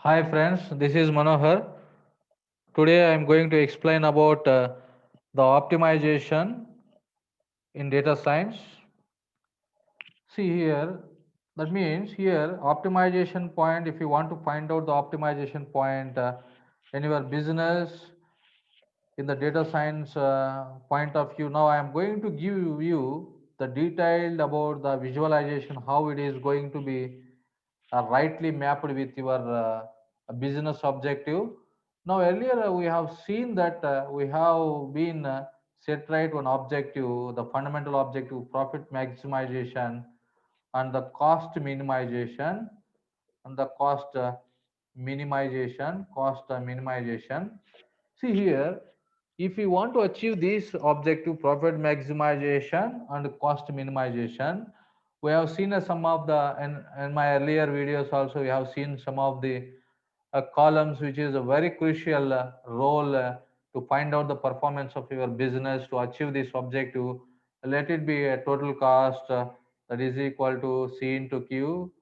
Hi friends, this is Manohar. Today I am going to explain about the optimization in data science. See here, that means here optimization point, if you want to find out the optimization point in your business in the data science point of view, now I am going to give you the detailed about the visualization, how it is going to be rightly mapped with your business objective. Now earlier we have seen that we have been set right one objective, the fundamental objective, profit maximization and the cost minimization and the cost minimization. See here, if you want to achieve this objective, profit maximization and cost minimization, we have seen some of the in my earlier videos also we have seen some of the columns which is a very crucial role to find out the performance of your business to achieve this objective. Let it be a total cost that is equal to C into Q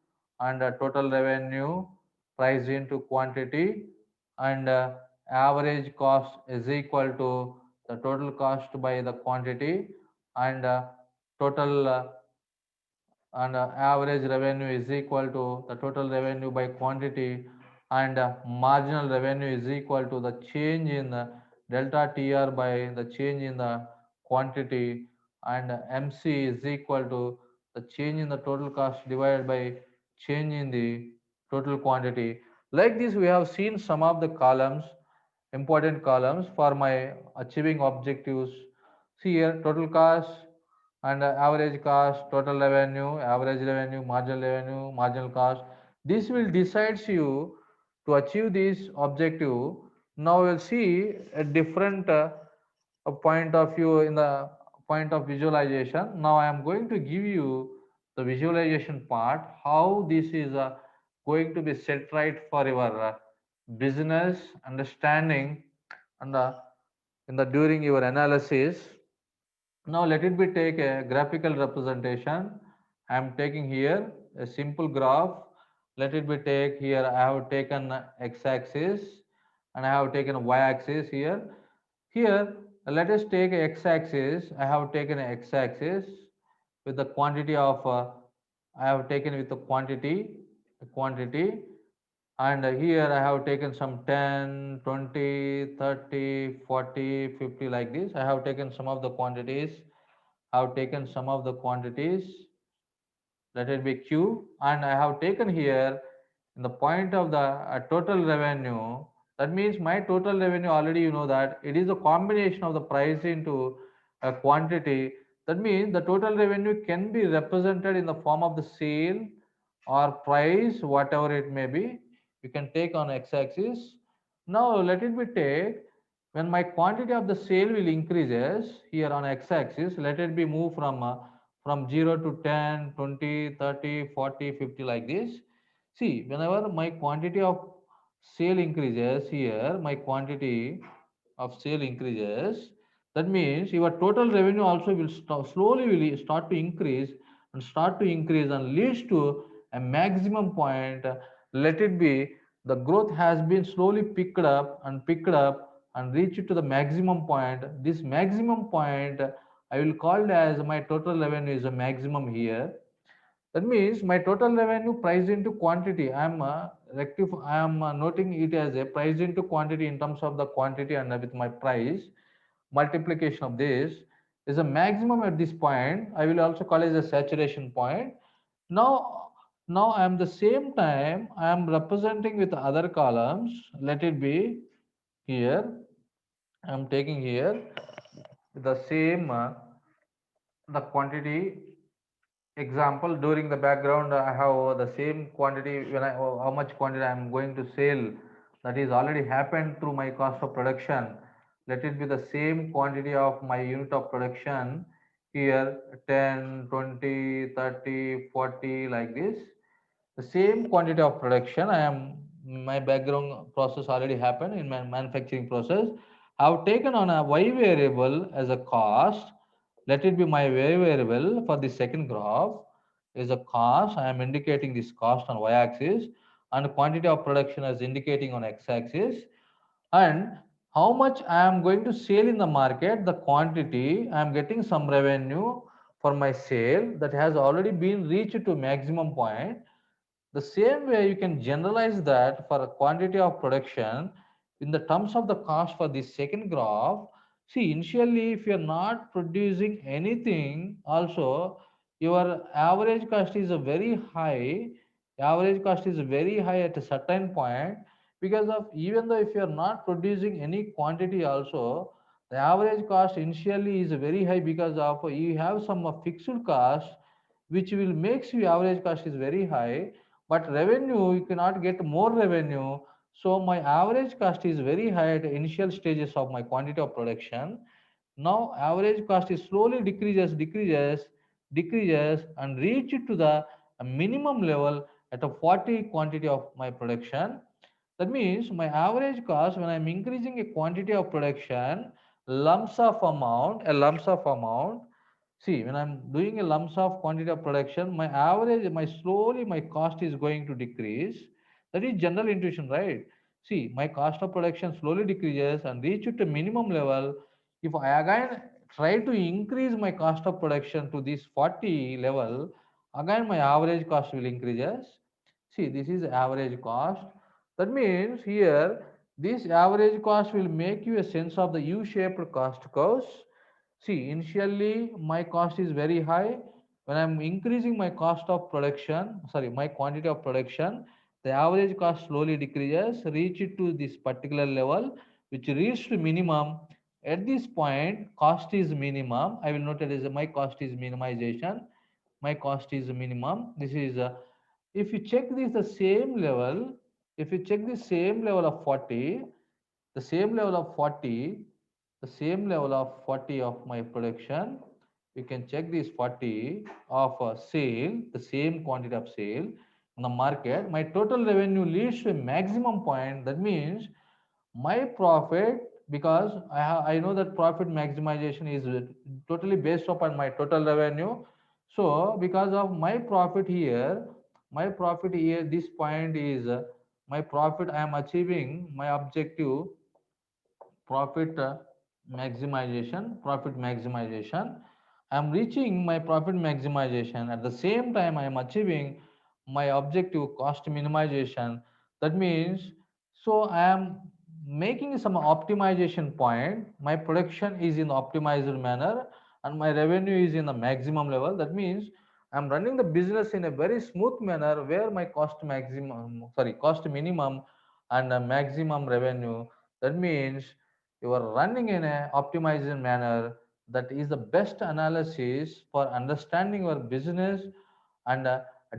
and total revenue price into quantity and average cost is equal to the total cost by the quantity and total and average revenue is equal to the total revenue by quantity and marginal revenue is equal to the change in the delta TR by the change in the quantity and MC is equal to the change in the total cost divided by change in the total quantity. Like this we have seen some of the columns, important columns for my achieving objectives. See here total cost and average cost, total revenue, average revenue, marginal cost. This will decides you to achieve this objective. Now we'll see a different a point of view in the point of visualization. Now I am going to give you the visualization part, how this is going to be set right for your business understanding and in the during your analysis. Now let it be take a graphical representation. I am taking here a simple graph. Let it be take here. I have taken x-axis and I have taken y-axis here. Here, let us take x-axis. I have taken x-axis with the quantity of. I have taken with the quantity, and here I have taken some 10, 20, 30, 40, 50 like this. I have taken some of the quantities. I have taken some of the quantities, let it be Q, and I have taken here in the point of the total revenue. That means my total revenue already you know that it is a combination of the price into a quantity. That means the total revenue can be represented in the form of the sale or price, whatever it may be. You can take on x-axis. Now let it be take when my quantity of the sale will increases here on x-axis. Let it be move from 0 to 10, 20, 30, 40, 50 like this. See, whenever my quantity of sale increases here, my quantity of sale increases, that means your total revenue also will slowly will start to increase and leads to a maximum point. Let it be the growth has been slowly picked up and reached to the maximum point. This maximum point I will call it as my total revenue is a maximum here. That means my total revenue price into quantity. I am noting it as a price into quantity in terms of the quantity and with my price multiplication of this is a maximum at this point. I will also call it as a saturation point. Now, now I am the same time I am representing with other columns. Let it be here. I am taking here the same the quantity example during the background. I have the same quantity when I how much quantity I am going to sell, that is already happened through my cost of production. Let it be the same quantity of my unit of production here, 10, 20, 30, 40 like this. The same quantity of production I am, my background process already happened in my manufacturing process. I have taken on a y variable as a cost. Let it be my y variable for the second graph is a cost. I am indicating this cost on y axis and quantity of production as indicating on x-axis, and how much I am going to sell in the market, the quantity I am getting some revenue for my sale that has already been reached to maximum point. The same way you can generalize that for a quantity of production in the terms of the cost for this second graph. See, initially, if you are not producing anything, also your average cost is a very high. Average cost is very high at a certain point, because of, even though if you are not producing any quantity, also the average cost initially is very high because of you have some fixed cost which will makes you average cost is very high, but revenue you cannot get more revenue. So my average cost is very high at initial stages of my quantity of production. Now average cost is slowly decreases and reach to the minimum level at a 40 quantity of my production. That means my average cost when I'm increasing a quantity of production, lumps of amount. See, when I'm doing a lumps of quantity of production, my average, my slowly my cost is going to decrease. That is general intuition, right? See, my cost of production slowly decreases and reach to minimum level. If I again try to increase my cost of production to this 40 level, again my average cost will increases. See, this is average cost. That means here, this average cost will make you a sense of the U-shaped cost curves. See, initially my cost is very high. When I'm increasing my cost of production, sorry, my quantity of production, the average cost slowly decreases, reach it to this particular level, which reaches to minimum. At this point, cost is minimum. I will note it as my cost is minimization. My cost is minimum. This is if you check this the same level, if you check the same level of 40, the same level of 40, the same level of 40 of my production, you can check this 40 of sale, the same quantity of sale in the market, my total revenue leads to a maximum point. That means my profit, because I know that profit maximization is totally based upon my total revenue. So because of my profit here, this point is my profit, I am achieving my objective profit maximization. I am reaching my profit maximization. At the same time, I am achieving my objective cost minimization. That means, so I am making some optimization point. My production is in optimized manner and my revenue is in the maximum level. That means I'm running the business in a very smooth manner where my cost minimum and maximum revenue. That means you are running in a optimized manner. That is the best analysis for understanding your business, and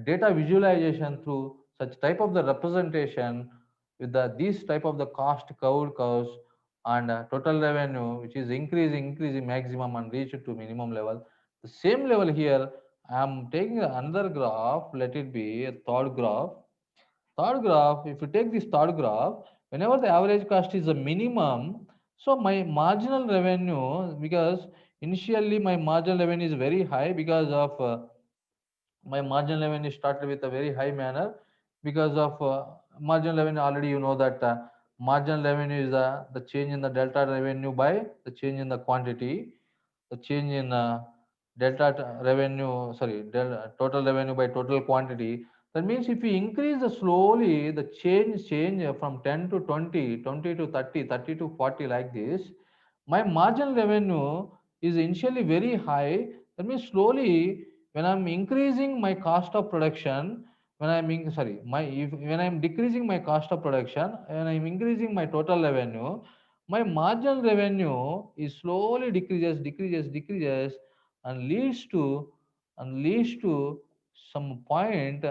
data visualization through such type of the representation with these type of the cost curves, and total revenue which is increasing maximum and reach to minimum level. The same level here, I am taking another graph, let it be a third graph. Third graph, if you take this third graph, whenever the average cost is a minimum, so my marginal revenue, because initially my marginal revenue is very high because of my marginal revenue started with a very high manner because of marginal revenue. Already you know that marginal revenue is the change in the delta revenue by the change in the quantity, the change in revenue, sorry, total revenue by total quantity. That means if we increase the slowly, the change from 10 to 20, 20 to 30, 30 to 40 like this, my marginal revenue is initially very high. That means slowly when I'm increasing my cost of production, when I'm sorry, when I'm decreasing my cost of production and I'm increasing my total revenue, my marginal revenue is slowly decreases and leads to some point,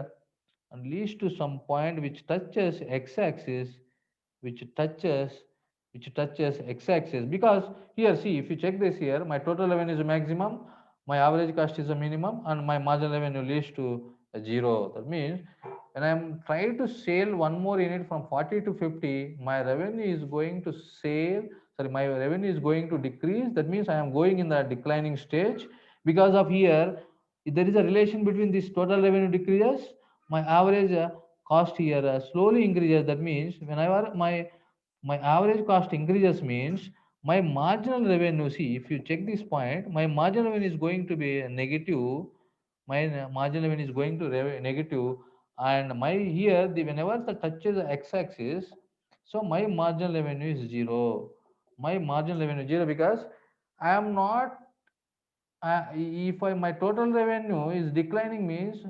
and leads to some point which touches x-axis, which touches x-axis. Because here, see, if you check this here, my total revenue is a maximum, my average cost is a minimum, and my marginal revenue leads to a zero. That means when I'm trying to sell one more unit from 40 to 50, my revenue is going to sale, sorry, my revenue is going to decrease. That means I am going in the declining stage. Because of here, there is a relation between this total revenue decreases, my average cost here slowly increases. That means whenever my average cost increases means my marginal revenue, see, if you check this point, my marginal revenue is going to be negative. My marginal revenue is going to negative, and my here the whenever the touches the x-axis, so my marginal revenue is zero. My marginal revenue is zero because I am not if my total revenue is declining means,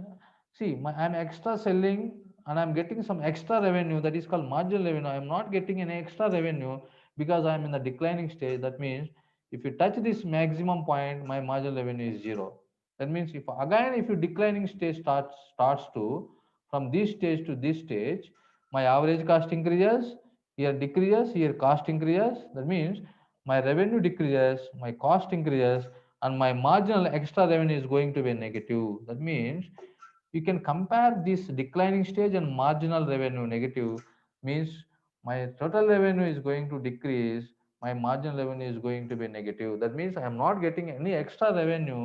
see, I'm extra selling and I'm getting some extra revenue, that is called marginal revenue. I'm not getting any extra revenue because I'm in the declining stage. That means if you touch this maximum point, my marginal revenue is zero. That means if again if you declining stage starts to from this stage to this stage, my average cost increases, here decreases, here cost increases. That means my revenue decreases, my cost increases, and my marginal extra revenue is going to be negative. That means you can compare this declining stage and marginal revenue negative means my total revenue is going to decrease, my marginal revenue is going to be negative. That means I am not getting any extra revenue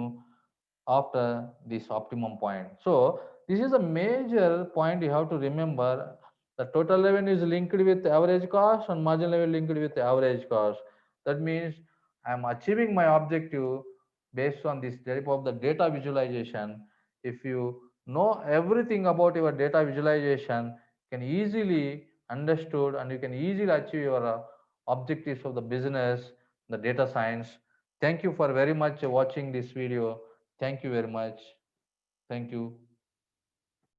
after this optimum point. So this is a major point you have to remember. The total revenue is linked with average cost and marginal revenue linked with average cost. That means I am achieving my objective based on this type of the data visualization. If you know everything about your data visualization, you can easily understood and you can easily achieve your objectives of the business, the data science. Thank you for very much watching this video. Thank you very much. Thank you.